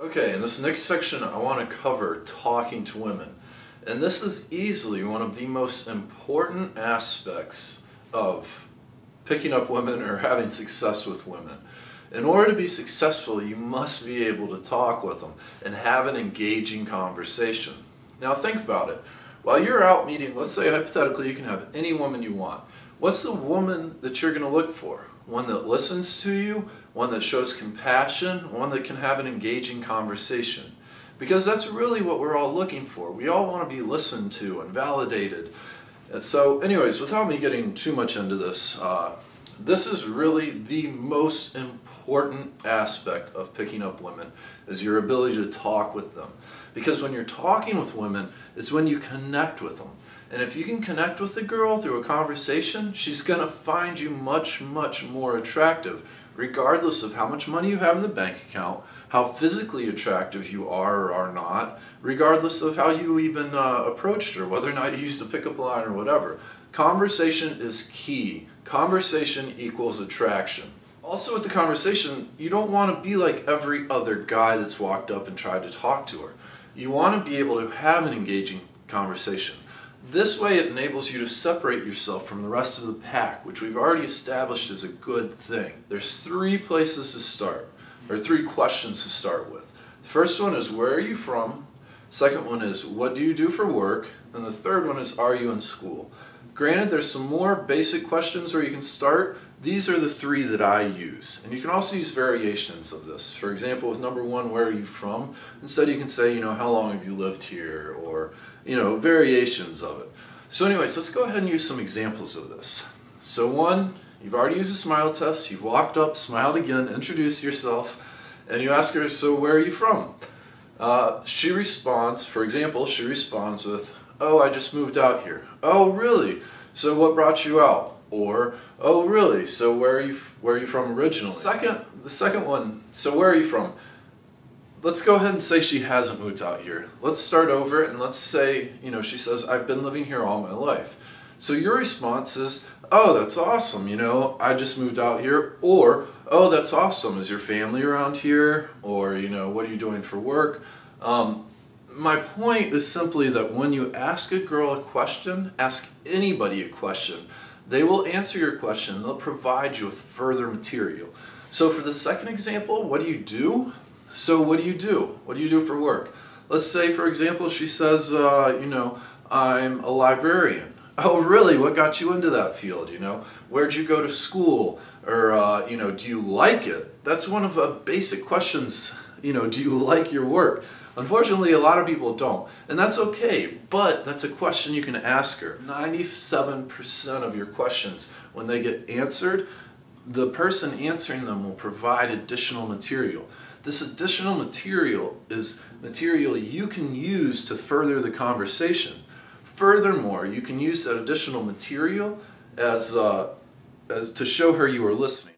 Okay, in this next section I want to cover talking to women. And this is easily one of the most important aspects of picking up women or having success with women. In order to be successful, you must be able to talk with them and have an engaging conversation. Now think about it. While you're out meeting, let's say hypothetically you can have any woman you want. What's the woman that you're going to look for? One that listens to you, one that shows compassion, one that can have an engaging conversation. Because that's really what we're all looking for. We all want to be listened to and validated. And so anyways, without me getting too much into this, this is really the most important aspect of picking up women, is your ability to talk with them. Because when you're talking with women, it's when you connect with them. And if you can connect with the girl through a conversation, she's going to find you much, much more attractive, regardless of how much money you have in the bank account, how physically attractive you are or are not, regardless of how you even approached her, whether or not you used a pickup line or whatever. Conversation is key. Conversation equals attraction. Also with the conversation, you don't want to be like every other guy that's walked up and tried to talk to her. You want to be able to have an engaging conversation. This way it enables you to separate yourself from the rest of the pack, which we've already established is a good thing. There's three places to start, or three questions to start with. The first one is, where are you from? Second one is, what do you do for work? And the third one is, are you in school? Granted, there's some more basic questions where you can start. These are the three that I use. And you can also use variations of this. For example, with number one, where are you from? Instead you can say, how long have you lived here? Or, variations of it. So anyways, let's go ahead and use some examples of this. So one, you've already used a smile test. You've walked up, smiled again, introduced yourself, and you ask her, so where are you from? She responds, for example, she responds with, oh, I just moved out here. Oh, really? So what brought you out? Or, oh, really? So where are you from originally? The second one, so where are you from? Let's go ahead and say she hasn't moved out here. Let's start over and let's say, she says, I've been living here all my life. So your response is, oh, that's awesome, I just moved out here. Or, oh, that's awesome, is your family around here? Or, what are you doing for work? My point is simply that when you ask a girl a question, ask anybody a question, they will answer your question. They'll provide you with further material. So for the second example, what do you do? So what do you do? What do you do for work? Let's say, for example, she says, I'm a librarian. Oh, really? What got you into that field? Where'd you go to school? Or, do you like it? That's one of the basic questions. Do you like your work? Unfortunately, a lot of people don't, and that's okay, but that's a question you can ask her. 97% of your questions, when they get answered, the person answering them will provide additional material. This additional material is material you can use to further the conversation. Furthermore, you can use that additional material as to show her you are listening.